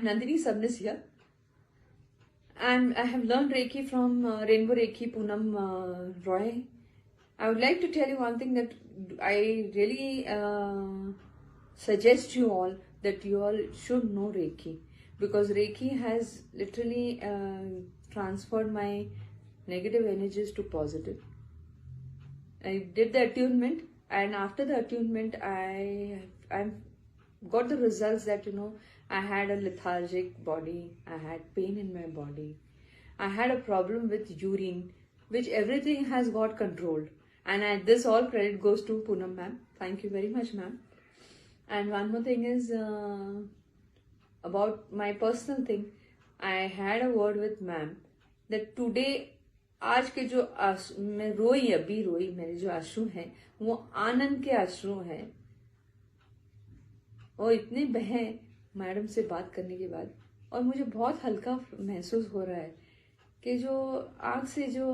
Nandini Sabnis here, and I have learned Reiki from Rainbow Reiki Poonam Roy. I would like to tell you one thing, that I really suggest you all that you all should know Reiki, because Reiki has literally transferred my negative energies to positive. I did the attunement, and after the attunement I got the results that I had a lethargic body, I had pain in my body, I had a problem with urine, which everything has got controlled. And this all credit goes to Poonam ma'am. Thank you very much, ma'am. And one more thing is about my personal thing. I had a word with ma'am that today, आज के जो मैं अभी रोई, मेरे जो आंसू हैं वो आनंद के आंसू हैं, और इतने बहे मैडम से बात करने के बाद, और मुझे बहुत हल्का महसूस हो रहा है कि जो आँख से जो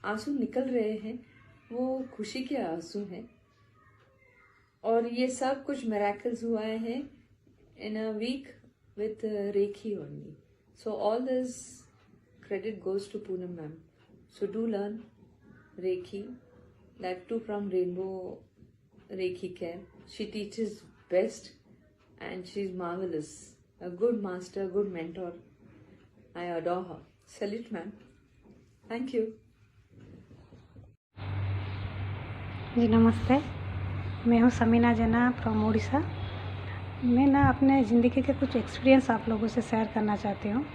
आंसू निकल रहे हैं वो खुशी के आंसू हैं, और ये सब कुछ मिरेकल्स हुआ है in a week with Reiki only. So all this credit goes to Poonam ma'am. So do learn Reiki, that too from Rainbow Reiki Care. She teaches best and she's marvelous. A good master, good mentor. I adore her. Salute ma'am. Thank you. जी नमस्ते, मैं हूँ समीना जना from Orissa. मैं ना अपने ज़िंदगी के कुछ एक्सपीरियंस आप लोगों से शेयर करना चाहती हूँ।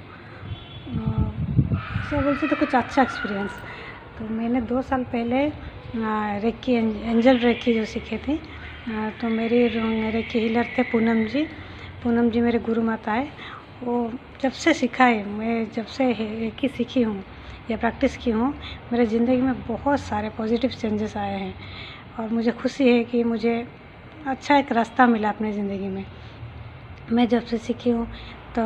से बोलते तो कुछ अच्छा एक्सपीरियंस। तो मैंने 2 साल पहले रेकी एंजल रेकी जो सीखे थे, तो मेरी रेकी हीलर थे पूनम जी मेरे गुरु माता है। वो जब से सिखाए, मैं जब से रेकी सीखी हूँ या प्रैक्टिस की हूँ, मेरे ज़िंदगी में बहुत सारे पॉजिटिव चेंजेस आए हैं, और मुझे खुशी है कि मुझे अच्छा एक रास्ता मिला अपनी ज़िंदगी में। मैं जब से सीखी हूँ तो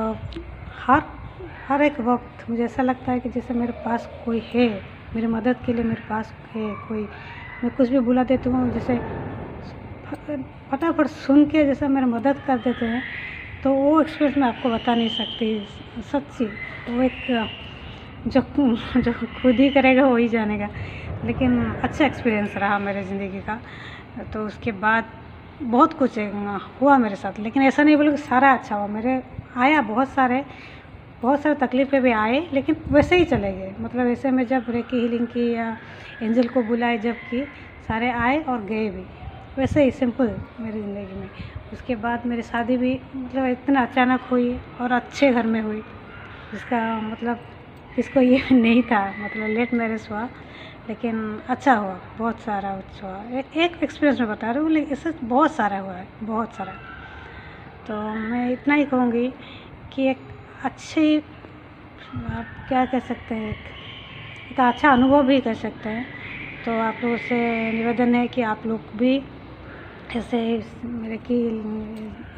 हर एक वक्त मुझे ऐसा लगता है कि जैसे मेरे पास कोई है, मेरी मदद के लिए मेरे पास है कोई। मैं कुछ भी बुला देती हूँ, जैसे फटाफट सुन के जैसे मेरी मदद कर देते हैं, तो वो एक्सपीरियंस मैं आपको बता नहीं सकती सच्ची। वो एक जो खुद ही करेगा वही जानेगा, लेकिन अच्छा एक्सपीरियंस रहा मेरे ज़िंदगी का। तो उसके बाद बहुत कुछ हुआ मेरे साथ, लेकिन ऐसा नहीं बोलूँ कि सारा अच्छा हुआ। मेरे आया बहुत सारे तकलीफ़ें भी आए, लेकिन वैसे ही चले गए। मतलब ऐसे में जब रेकी हीलिंग की या एंजल को बुलाए जब की, सारे आए और गए भी, वैसे ही सिंपल मेरी ज़िंदगी में। उसके बाद मेरी शादी भी मतलब इतना अचानक हुई और अच्छे घर में हुई, जिसका मतलब किसको ये नहीं था। मतलब लेट मैरिज हुआ, लेकिन अच्छा हुआ, बहुत सारा अच्छा हुआ। एक एक्सपीरियंस मैं बता रही हूँ, लेकिन इससे बहुत सारा हुआ है, बहुत सारा। तो मैं इतना ही कहूँगी कि एक अच्छी, आप क्या कह सकते हैं, एक अच्छा अनुभव भी कर सकते हैं। तो आप लोगों से निवेदन है कि आप लोग भी ऐसे रेकी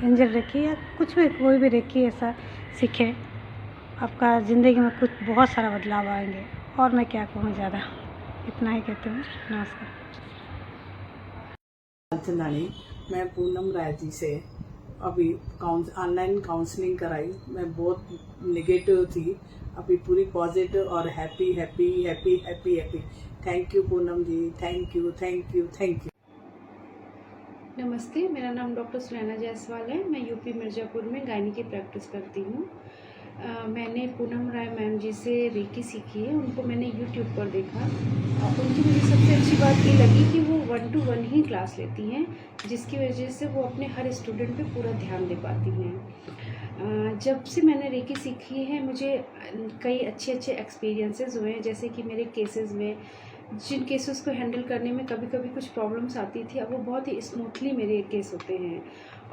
एंजल रेकी या कुछ भी कोई भी रेकी ऐसा सीखें, आपका ज़िंदगी में कुछ बहुत सारा बदलाव आएंगे। और मैं क्या कहूँ ज़्यादा, इतना ही कहती हूँ। नमस्कार। चंदानी, मैं पूनम राय जी से अभी ऑनलाइन काउंसलिंग कराई। मैं बहुत नेगेटिव थी, अभी पूरी पॉजिटिव और happy happy happy happy happy. Thank you Poonam ji, thank you thank you thank you. नमस्ते, मेरा नाम डॉक्टर सुनैना जायसवाल है। मैं यूपी मिर्ज़ापुर में गायनी की प्रैक्टिस करती हूँ। मैंने पूनम राय मैम जी से रेकी सीखी है। उनको मैंने यूट्यूब पर देखा, उनकी मुझे सबसे अच्छी बात ये लगी कि वो 1 to 1 ही क्लास लेती हैं, जिसकी वजह से वो अपने हर स्टूडेंट पे पूरा ध्यान दे पाती हैं। जब से मैंने रेकी सीखी है, मुझे कई अच्छे एक्सपीरियंसेस हुए हैं। जैसे कि मेरे केसेस में, जिन केसेस को हैंडल करने में कभी कभी कुछ प्रॉब्लम्स आती थी, अब वो बहुत ही स्मूथली मेरे केस होते हैं।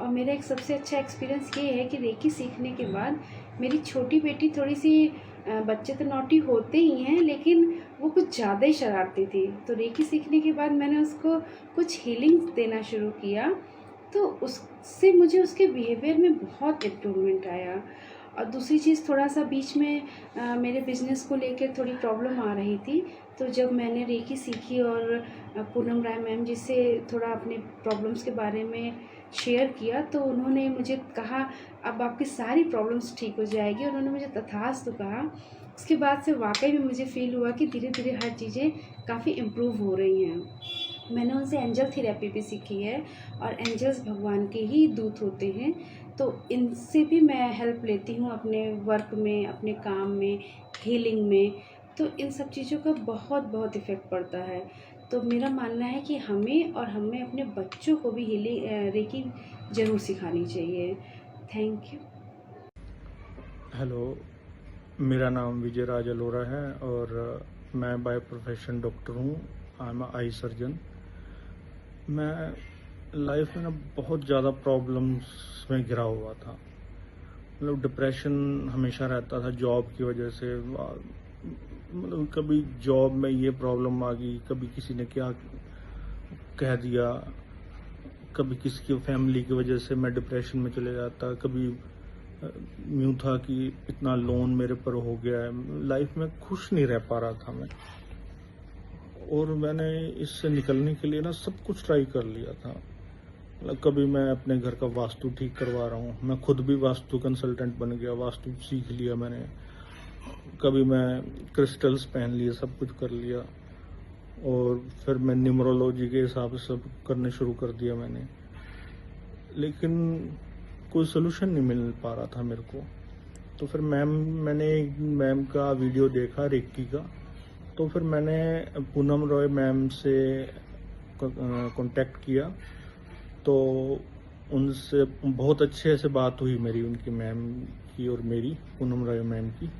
और मेरा एक सबसे अच्छा एक्सपीरियंस ये है कि रेकी सीखने के बाद मेरी छोटी बेटी थोड़ी सी, बच्चे तो नॉटी होते ही हैं, लेकिन वो कुछ ज़्यादा ही शरारती थी। तो रेकी सीखने के बाद मैंने उसको कुछ हीलिंग देना शुरू किया, तो उससे मुझे उसके बिहेवियर में बहुत इम्प्रूवमेंट आया। और दूसरी चीज़, थोड़ा सा बीच में मेरे बिज़नेस को लेकर थोड़ी प्रॉब्लम आ रही थी, तो जब मैंने रेकी सीखी और पूनम राय मैम जी से थोड़ा अपने प्रॉब्लम्स के बारे में शेयर किया तो उन्होंने मुझे कहा अब आपकी सारी प्रॉब्लम्स ठीक हो जाएगी, और उन्होंने मुझे तथास्तु कहा। उसके बाद से वाकई में मुझे फ़ील हुआ कि धीरे धीरे हर चीज़ें काफ़ी इम्प्रूव हो रही हैं। मैंने उनसे एंजल थेरेपी भी सीखी है, और एंजल्स भगवान के ही दूत होते हैं, तो इनसे भी मैं हेल्प लेती हूँ अपने वर्क में, अपने काम में, हीलिंग में। तो इन सब चीज़ों का बहुत बहुत इफ़ेक्ट पड़ता है। तो मेरा मानना है कि हमें और हमें अपने बच्चों को भी रेकी ज़रूर सिखानी चाहिए। Thank you. हेलो, मेरा नाम विजय राज अलोरा है और मैं बाय प्रोफेशन डॉक्टर हूँ। I am eye surgeon. मैं लाइफ में ना बहुत ज़्यादा प्रॉब्लम्स में घिरा हुआ था। मतलब डिप्रेशन हमेशा रहता था जॉब की वजह से। मतलब कभी जॉब में ये प्रॉब्लम आ गई, कभी किसी ने क्या कह दिया, कभी किसी की फैमिली की वजह से मैं डिप्रेशन में चले जाता, कभी यूँ था कि इतना लोन मेरे पर हो गया है। लाइफ में खुश नहीं रह पा रहा था मैं, और मैंने इससे निकलने के लिए ना सब कुछ ट्राई कर लिया था। मतलब कभी मैं अपने घर का वास्तु ठीक करवा रहा हूँ, मैं खुद भी वास्तु कंसल्टेंट बन गया, वास्तु सीख लिया मैंने। कभी मैं क्रिस्टल्स पहन लिए, सब कुछ कर लिया, और फिर मैं न्यूमरोलॉजी के हिसाब से सब करने शुरू कर दिया मैंने। लेकिन कोई सोल्यूशन नहीं मिल पा रहा था मेरे को। तो फिर मैंने एक मैम का वीडियो देखा रेकी का, तो फिर मैंने पूनम रॉय मैम से कांटेक्ट किया। तो उनसे बहुत अच्छे से बात हुई मेरी, उनकी मैम की और मेरी, पूनम रॉय मैम की।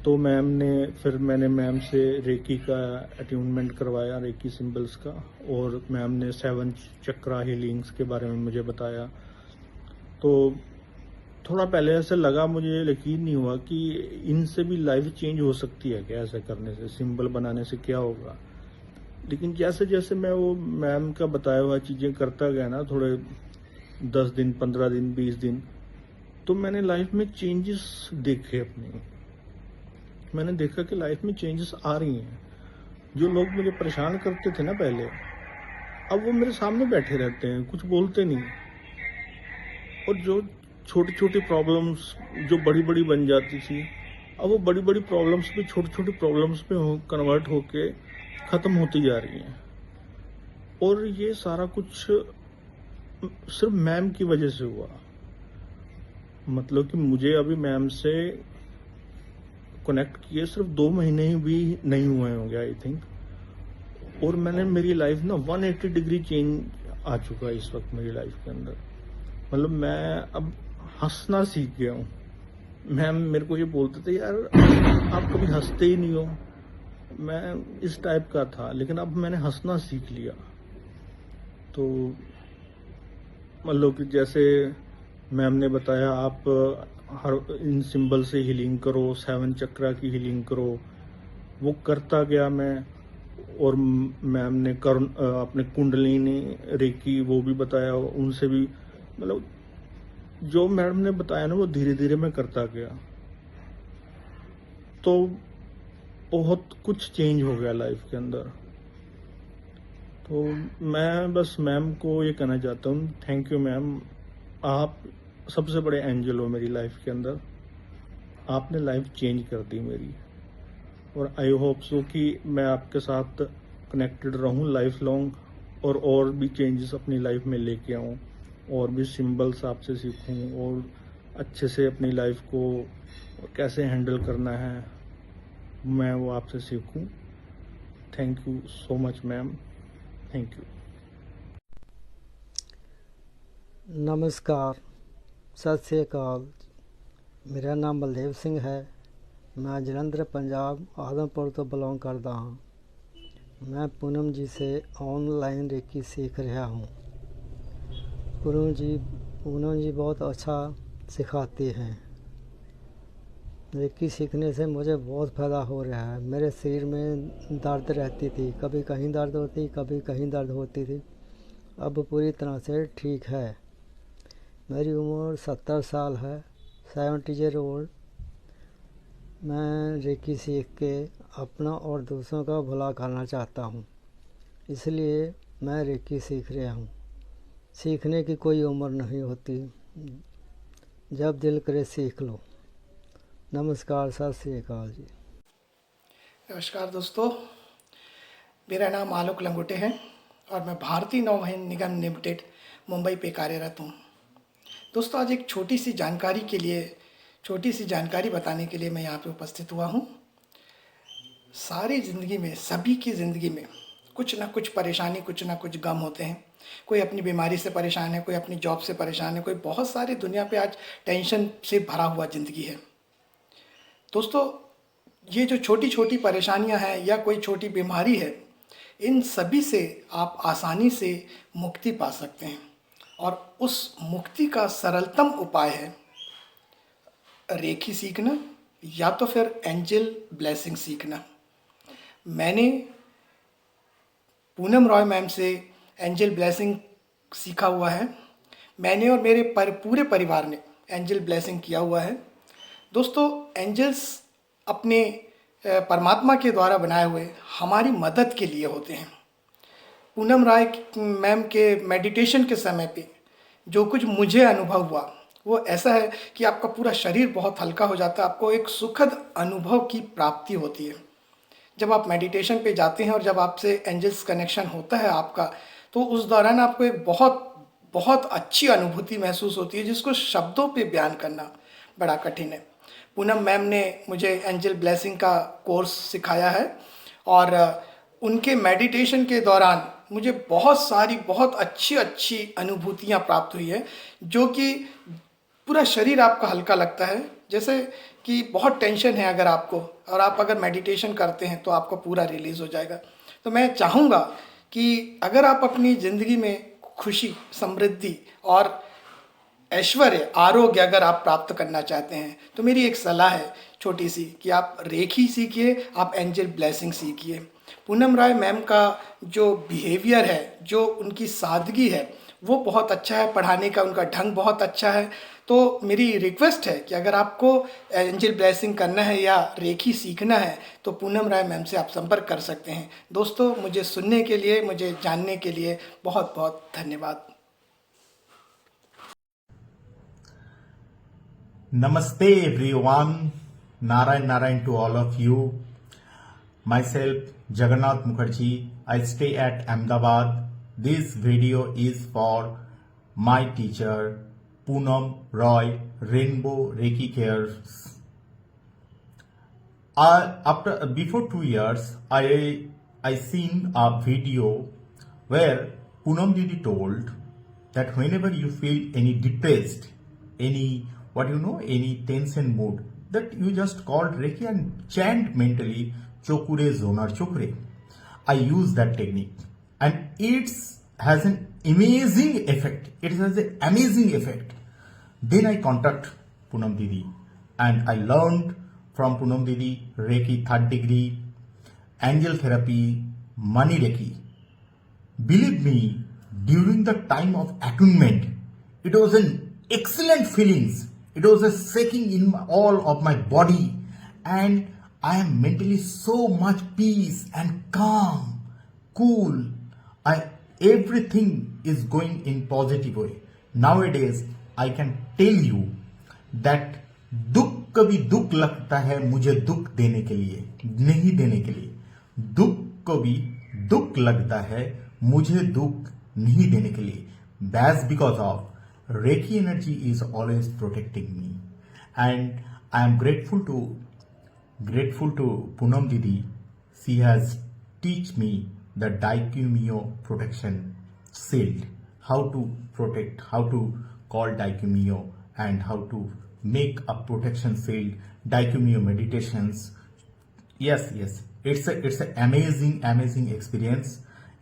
तो मैंने मैम से रेकी का अट्यूनमेंट करवाया, रेकी सिंबल्स का, और मैम ने 7 चक्रा हीलिंग्स के बारे में मुझे बताया। तो थोड़ा पहले ऐसे लगा, मुझे यकीन नहीं हुआ कि इनसे भी लाइफ चेंज हो सकती है क्या, ऐसा करने से, सिंबल बनाने से क्या होगा। लेकिन जैसे जैसे मैं वो मैम का बताया हुआ चीज़ें करता गया ना, थोड़े 10 दिन, 15 दिन, 20 दिन, तो मैंने लाइफ में चेंजेस देखे अपनी। मैंने देखा कि लाइफ में चेंजेस आ रही हैं। जो लोग मुझे परेशान करते थे ना पहले, अब वो मेरे सामने बैठे रहते हैं, कुछ बोलते नहीं। और जो छोटी छोटी प्रॉब्लम्स जो बड़ी बड़ी बन जाती थी, अब वो बड़ी बड़ी प्रॉब्लम्स भी छोटी छोटी प्रॉब्लम्स में कन्वर्ट होके ख़त्म होती जा रही हैं। और ये सारा कुछ सिर्फ मैम की वजह से हुआ। मतलब कि मुझे अभी मैम से कनेक्ट किए सिर्फ 2 महीने भी नहीं हुए होंगे आई थिंक, और मेरी लाइफ ना 180 डिग्री चेंज आ चुका है इस वक्त मेरी लाइफ के अंदर। मतलब मैं अब हंसना सीख गया हूँ। मैम मेरे को ये बोलते थे, यार आप कभी हंसते ही नहीं हो। मैं इस टाइप का था, लेकिन अब मैंने हंसना सीख लिया। तो मतलब कि जैसे मैम ने बताया, आप हर इन सिंबल से हीलिंग करो, 7 चक्रा की हीलिंग करो, वो करता गया मैं। और मैम ने अपने कुंडलिनी रेकी वो भी बताया, उनसे भी मतलब जो मैडम ने बताया ना, वो धीरे धीरे मैं करता गया। तो बहुत कुछ चेंज हो गया लाइफ के अंदर। तो मैं बस मैम को ये कहना चाहता हूँ, थैंक यू मैम, आप सबसे बड़े एंजल हो मेरी लाइफ के अंदर। आपने लाइफ चेंज कर दी मेरी, और आई होप सो कि मैं आपके साथ कनेक्टेड रहूं लाइफ लॉन्ग, और भी चेंजेस अपनी लाइफ में लेके आऊं, और भी सिंबल्स आपसे सीखूं, और अच्छे से अपनी लाइफ को कैसे हैंडल करना है मैं वो आपसे सीखूं। Thank you so much ma'am, thank you. नमस्कार, सत श्री अकाल। मेरा नाम बलदेव सिंह है। मैं जलंधर पंजाब आदमपुर तो बिलोंग करता हूँ। मैं पूनम जी से ऑनलाइन रेकी सीख रहा हूँ। पूनम जी बहुत अच्छा सिखाती हैं। रेकी सीखने से मुझे बहुत फ़ायदा हो रहा है। मेरे शरीर में दर्द रहती थी, कभी कहीं दर्द होती, कभी कहीं दर्द होती थी। अब पूरी तरह से ठीक है। मेरी उम्र 70 साल है, 70 ईयर ओल्ड। मैं रेकी सीख के अपना और दूसरों का भला करना चाहता हूँ, इसलिए मैं रेकी सीख रहा हूँ। सीखने की कोई उम्र नहीं होती, जब दिल करे सीख लो। नमस्कार, सत श्री अकाल जी। नमस्कार दोस्तों, मेरा नाम आलोक लंगोटे है और मैं भारतीय नौवहन निगम लिमिटेड मुंबई पे कार्यरत हूँ। दोस्तों, आज एक छोटी सी जानकारी बताने के लिए मैं यहाँ पे उपस्थित हुआ हूँ। सारी ज़िंदगी में, सभी की ज़िंदगी में कुछ ना कुछ परेशानी, कुछ ना कुछ गम होते हैं। कोई अपनी बीमारी से परेशान है, कोई अपनी जॉब से परेशान है, कोई बहुत सारी दुनिया पे आज टेंशन से भरा हुआ ज़िंदगी है। दोस्तों, ये जो छोटी छोटी परेशानियां हैं या कोई छोटी बीमारी है, इन सभी से आप आसानी से मुक्ति पा सकते हैं और उस मुक्ति का सरलतम उपाय है रेकी सीखना या तो फिर एंजल ब्लेसिंग सीखना। मैंने पूनम रॉय मैम से एंजल ब्लेसिंग सीखा हुआ है। मैंने और मेरे पूरे परिवार ने एंजल ब्लेसिंग किया हुआ है। दोस्तों, एंजल्स अपने परमात्मा के द्वारा बनाए हुए हमारी मदद के लिए होते हैं। पूनम राय मैम के मेडिटेशन के समय पे जो कुछ मुझे अनुभव हुआ वो ऐसा है कि आपका पूरा शरीर बहुत हल्का हो जाता है, आपको एक सुखद अनुभव की प्राप्ति होती है। जब आप मेडिटेशन पे जाते हैं और जब आपसे एंजल्स कनेक्शन होता है आपका, तो उस दौरान आपको एक बहुत अच्छी अनुभूति महसूस होती है जिसको शब्दों पे बयान करना बड़ा कठिन है। पूनम मैम ने मुझे एंजल ब्लेसिंग का कोर्स सिखाया है और उनके मेडिटेशन के दौरान मुझे बहुत अच्छी अनुभूतियाँ प्राप्त हुई है, जो कि पूरा शरीर आपका हल्का लगता है। जैसे कि बहुत टेंशन है अगर आपको, और आप अगर मेडिटेशन करते हैं तो आपको पूरा रिलीज़ हो जाएगा। तो मैं चाहूँगा कि अगर आप अपनी ज़िंदगी में खुशी, समृद्धि और ऐश्वर्य, आरोग्य अगर आप प्राप्त करना चाहते हैं, तो मेरी एक सलाह है छोटी सी कि आप रेकी सीखिए, आप एंजल ब्लेसिंग सीखिए। पूनम राय मैम का जो बिहेवियर है, जो उनकी सादगी है, वो बहुत अच्छा है। पढ़ाने का उनका ढंग बहुत अच्छा है। तो मेरी रिक्वेस्ट है कि अगर आपको एंजल ब्लेसिंग करना है या रेकी सीखना है तो पूनम राय मैम से आप संपर्क कर सकते हैं। दोस्तों, मुझे सुनने के लिए, मुझे जानने के लिए बहुत बहुत धन्यवाद। Namaste everyone, Narayan to all of you. Myself Jagannath Mukherjee, I stay at Ahmedabad. This video is for my teacher Poonam Roy, Rainbow Reiki Cares. Before 2 years, I seen a video where Poonam Didi told that whenever you feel any depressed, any tension mood, that you just call Reiki and chant mentally Chokure Zonar Chokre. I use that technique and it has an amazing effect. It has an amazing effect. Then I contact Poonam Didi and I learned from Poonam Didi Reiki 3rd degree, angel therapy, money Reiki. Believe me, during the time of attunement, it was an excellent feelings. It was a shaking in all of my body and I am mentally so much peace and calm, cool. Everything is going in positive way. Nowadays, I can tell you that दुख कभी दुख लगता है मुझे दुख देने के लिए, नहीं देने के लिए। दुख कभी दुख लगता है मुझे दुख नहीं देने के लिए। That's because of Reiki energy is always protecting me, and I am grateful to Poonam Didi. She has teach me the Daikyumyo protection shield, how to protect, how to call Daikyumyo, and how to make a protection shield, Daikyumyo meditations. Yes, it's an amazing experience.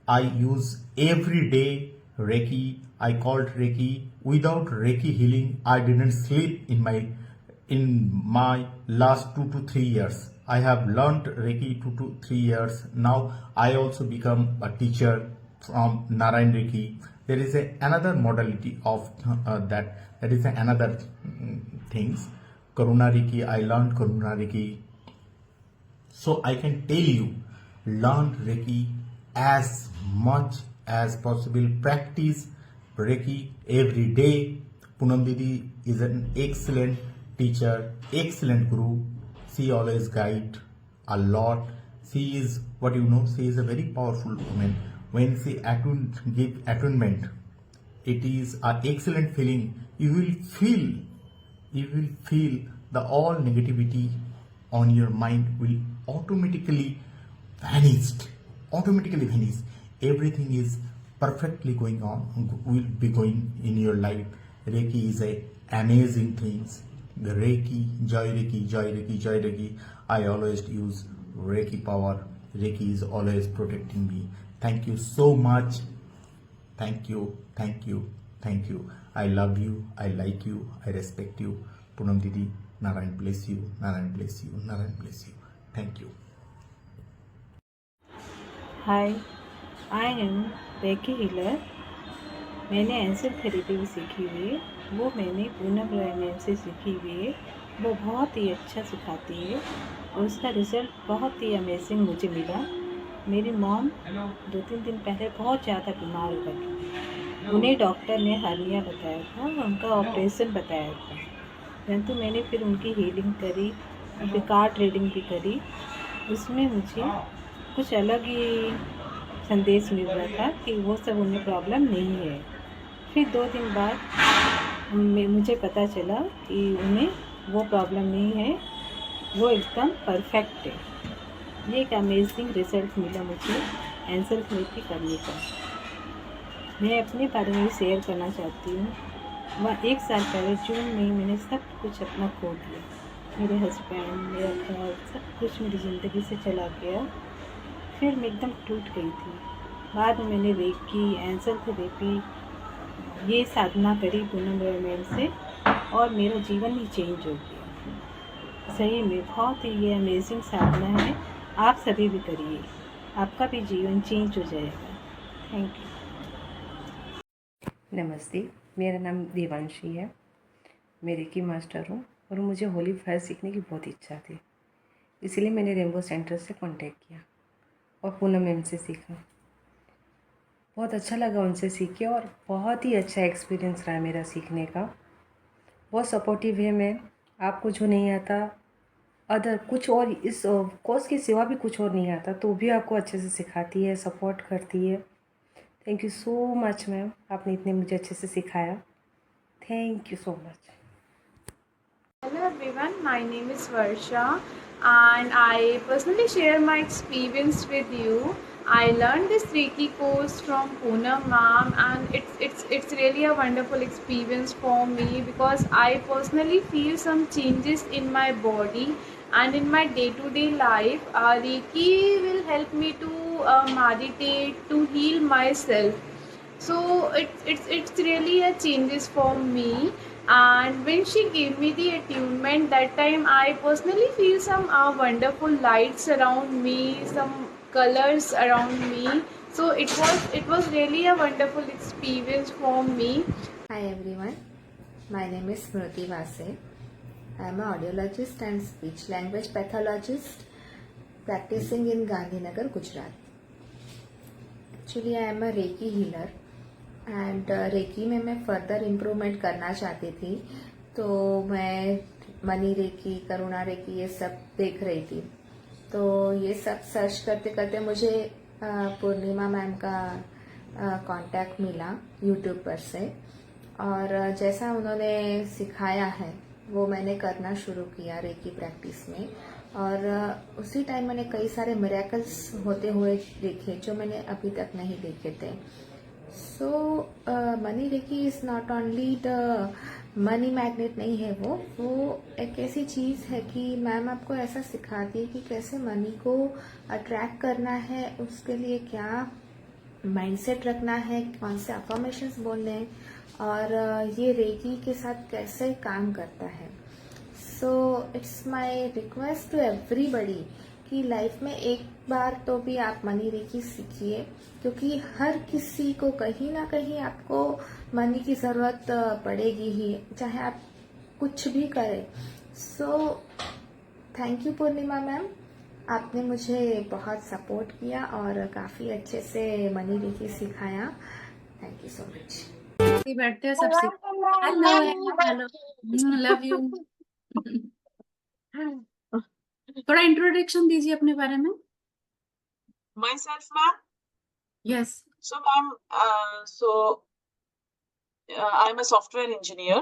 I use every day Reiki. I called Reiki. Without Reiki healing, I didn't sleep in my last 2 to 3 years. I have learned Reiki 2 to 3 years. Now I also become a teacher from Narayan Reiki. There is another modality of that is another things. Karuna Reiki, I learned Karuna Reiki. So I can tell you, learn Reiki as much as possible. Practice Reiki every day. Poonam Didi is an excellent teacher, excellent guru. She always guide a lot. She is what you know. She is a very powerful woman. When she give attunement, it is an excellent feeling. You will feel the all negativity on your mind will automatically vanish. Everything is perfectly going on, will be going in your life. Reiki is a amazing things. The Reiki, Joy Reiki, Joy Reiki, Joy Reiki. I always use Reiki power. Reiki is always protecting me. Thank you so much. Thank you. I love you. I like you. I respect you. Poonam Didi, Narayan bless you. Narayan bless you. Narayan bless you. Thank you. Hi, I am recce healer. मैंने angel therapy भी सीखी हुई है, वो मैंने Poonam Roy ma'am से सीखी हुई है। वो बहुत ही अच्छा सिखाती है और उसका रिज़ल्ट बहुत ही अमेजिंग मुझे मिला। मेरी मॉम 2-3 दिन पहले बहुत ज़्यादा बीमार हो गई। उन्हें डॉक्टर ने हर्निया बताया था, उनका ऑपरेशन बताया था, परंतु मैंने फिर उनकी हीलिंग करी, उनकी कार्ड रीडिंग भी करी। उसमें मुझे कुछ अलग ही संदेश मिल रहा था कि वो सब उन्हें प्रॉब्लम नहीं है। फिर 2 दिन बाद मुझे पता चला कि उन्हें वो प्रॉब्लम नहीं है, वो एकदम परफेक्ट है। ये एक अमेजिंग रिज़ल्ट मिला मुझे एंजल थेरेपी करने का। मैं अपने बारे में शेयर करना चाहती हूँ। वह 1 साल पहले जून में मैंने सब कुछ अपना खो दिया। मेरे हस्बैंड, मेरा घर, सब कुछ मेरी ज़िंदगी से चला गया। फिर मैं एकदम टूट गई थी। बाद में मैंने रेकी, एंजल थेरेपी ये साधना करी पूनम रॉय मैम से और मेरा जीवन ही चेंज हो गया। सही में बहुत ही ये अमेजिंग साधना है, आप सभी भी करिए, आपका भी जीवन चेंज हो जाएगा। Thank you. नमस्ते, मेरा नाम देवांशी है। मैं रेकी मास्टर हूँ और मुझे होली फायर सीखने की बहुत इच्छा थी, इसलिए मैंने रेनबो सेंटर से कांटेक्ट किया और पूनम मैम से सीखा। बहुत अच्छा लगा उनसे सीख के और बहुत ही अच्छा एक्सपीरियंस रहा मेरा सीखने का। बहुत सपोर्टिव है मैम। आपको जो नहीं आता अदर कुछ और इस कोर्स के सिवा भी कुछ और नहीं आता तो भी आपको अच्छे से सिखाती है, सपोर्ट करती है। Thank you so much ma'am, आपने इतने मुझे अच्छे से सिखाया। Thank you so much. Hello everyone, my name is Varsha and I personally share my experience with you. I learned this Reiki course from Poonam ma'am and it's really a wonderful experience for me because I personally feel some changes in my body and in my day-to-day life. Reiki will help me to meditate, to heal myself. So it's really a changes for me. And when she gave me the attunement, that time I personally feel some wonderful lights around me, some colors around me. So it was really a wonderful experience for me. Hi everyone, my name is Smriti Vase. I am an audiologist and speech language pathologist practicing in Gandhinagar, Gujarat. Actually I am a Reiki healer. And reiki में मैं further improvement करना चाहती थी, तो मैं money recce, करुणा recce ये सब देख रही थी। तो ये सब सर्च करते करते मुझे पूर्णिमा मैम का कांटेक्ट मिला यूट्यूब पर से और जैसा उन्होंने सिखाया है वो मैंने करना शुरू किया रेकी प्रैक्टिस में और उसी टाइम मैंने कई सारे मिरेकल्स होते हुए देखे जो मैंने अभी तक नहीं देखे थे। So money reiki is not only the money magnet नहीं है, वो एक ऐसी चीज है कि मैम आपको ऐसा सिखाती है कि कैसे मनी को अट्रैक्ट करना है, उसके लिए क्या माइंडसेट रखना है, कौन से अफर्मेशंस बोलने हैं और ये रेकी के साथ कैसे काम करता है। So it's my request to everybody कि लाइफ में एक बार तो भी आप मनी रेकी सीखिए, क्योंकि हर किसी को कहीं ना कहीं आपको मनी की ज़रूरत पड़ेगी ही, चाहे आप कुछ भी करें। So thank you Purnima ma'am, आपने मुझे बहुत सपोर्ट किया और काफ़ी अच्छे से मनी रेकी सिखाया। Thank you so much. ऐसे ही बैठते हैं सब सीख। Hello hello, love you. थोड़ा इंट्रोडक्शन दीजिए अपने बारे में। Myself, ma'am. Yes. So, ma'am, I'm a software engineer,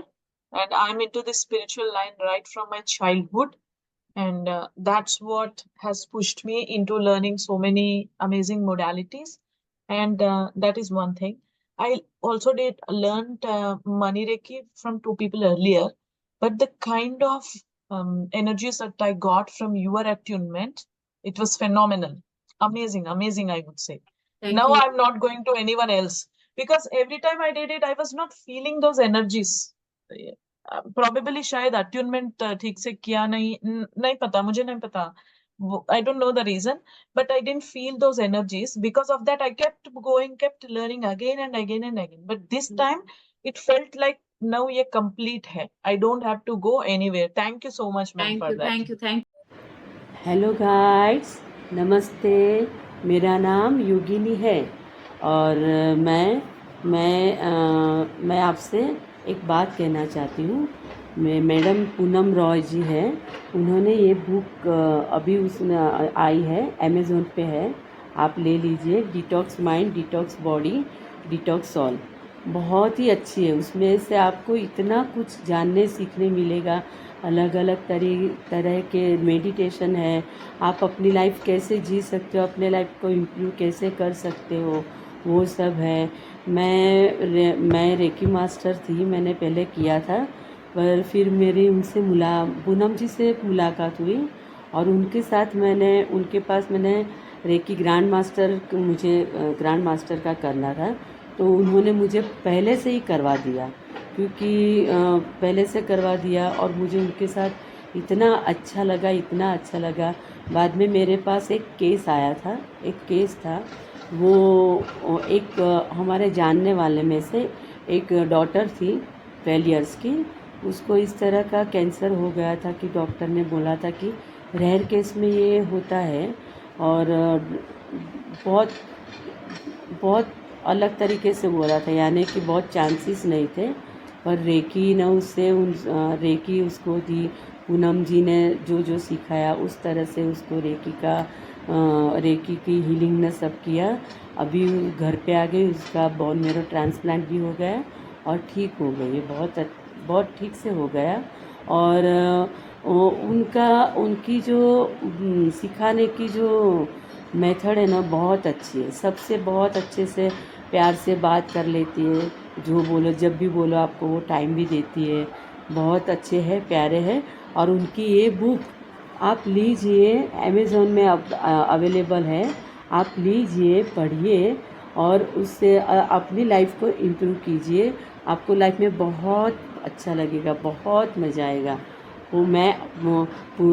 and I'm into this spiritual line right from my childhood, and that's what has pushed me into learning so many amazing modalities, and that is one thing. I also did learned Mani Reiki from two people earlier, but the kind of energies that I got from your attunement, it was phenomenal, amazing, I would say. Thank Now you. I'm not going to anyone else because every time I did it, I was not feeling those energies. Probably शायद attunement ठीक से किया नहीं पता, मुझे नहीं पता. I don't know the reason, but I didn't feel those energies. Because of that, I kept going, kept learning again and again and again. But this time, it felt like now ये complete है. I don't have to go anywhere. Thank you so much, ma'am, for that. Thank hello guides, नमस्ते। मेरा नाम योगिनी है और मैं आपसे एक बात कहना चाहती हूँ। मैडम पूनम रॉय जी है, उन्होंने ये बुक अभी उसमें आई है, अमेज़ोन पे है, आप ले लीजिए। Detox mind, detox body, detox all. बहुत ही अच्छी है। उसमें से आपको इतना कुछ जानने सीखने मिलेगा। अलग अलग तरह के मेडिटेशन है, आप अपनी लाइफ कैसे जी सकते हो, अपने लाइफ को इम्प्रूव कैसे कर सकते हो, वो सब है। मैं रेकी मास्टर थी, मैंने पहले किया था, पर फिर मेरी उनसे पूनम जी से मुलाकात हुई और उनके पास मैंने रेकी ग्रैंड मास्टर का करना था, तो उन्होंने मुझे पहले से ही करवा दिया, क्योंकि पहले से करवा दिया और मुझे उनके साथ इतना अच्छा लगा। बाद में मेरे पास एक केस था, वो एक हमारे जानने वाले में से एक डॉटर थी 12 इयर्स की, उसको इस तरह का कैंसर हो गया था कि डॉक्टर ने बोला था कि रेयर केस में ये होता है और बहुत अलग तरीके से बोला था, यानी कि बहुत चांसेस नहीं थे। पर रेकी उसको दी, पूनम जी ने जो सिखाया उस तरह से उसको रेकी की हीलिंग ने सब किया। अभी घर पे आ गई, उसका बोन मेरो ट्रांसप्लांट भी हो गया और ठीक हो गई, बहुत ठीक से हो गया। और उनकी जो सिखाने की जो मेथड है ना, बहुत अच्छी है। सबसे बहुत अच्छे से प्यार से बात कर लेती है, जो बोलो जब भी बोलो आपको वो टाइम भी देती है। बहुत अच्छे हैं, प्यारे हैं। और उनकी ये बुक आप लीजिए, अमेज़ॉन में अवेलेबल है, आप लीजिए, पढ़िए और उससे अपनी लाइफ को इम्प्रूव कीजिए। आपको लाइफ में बहुत अच्छा लगेगा, बहुत मज़ा आएगा। मैं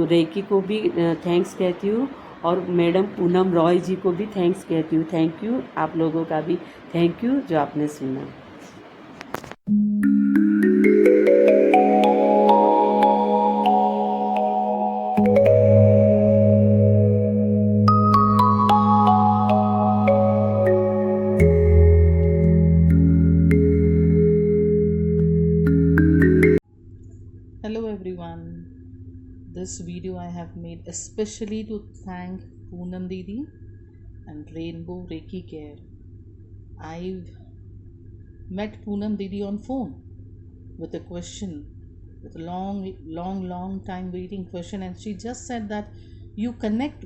रेकी को भी थैंक्स कहती हूँ और मैडम पूनम रॉय जी को भी थैंक्स कहती हूँ। थैंक यू, आप लोगों का भी थैंक यू जो आपने सुना। Hello everyone, this video I have made especially to thank Poonam Didi and Rainbow Reiki Care. I've met Poonam Didi on phone with a question, with a long time waiting question, and she just said that you connect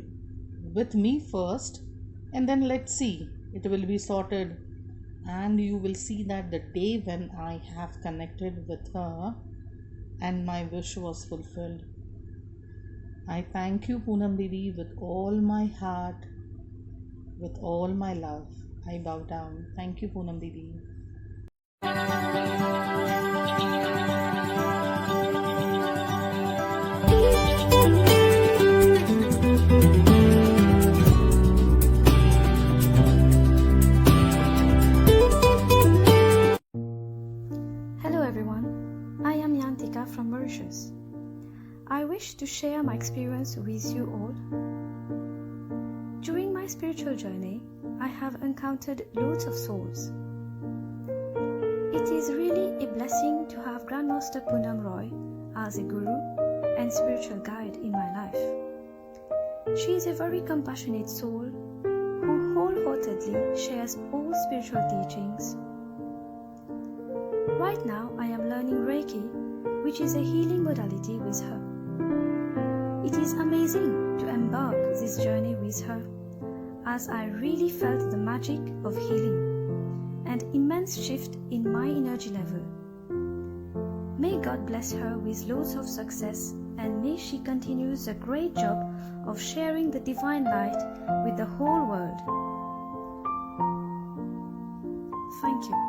with me first and then let's see, it will be sorted, and you will see that the day when I have connected with her and my wish was fulfilled. I thank you, Poonam Didi, with all my heart, with all my love. I bow down. Thank you, Poonam Didi. Hello everyone, I am Yantika from Mauritius. I wish to share my experience with you all. During my spiritual journey, I have encountered loads of souls. It is really a blessing to have Grandmaster Poonam Roy as a guru and spiritual guide in my life. She is a very compassionate soul who wholeheartedly shares all spiritual teachings. Right now, I am learning Reiki, which is a healing modality with her. It is amazing to embark this journey with her, as I really felt the magic of healing and immense shift in my energy level. May God bless her with loads of success, and may she continues a great job of sharing the divine light with the whole world. Thank you.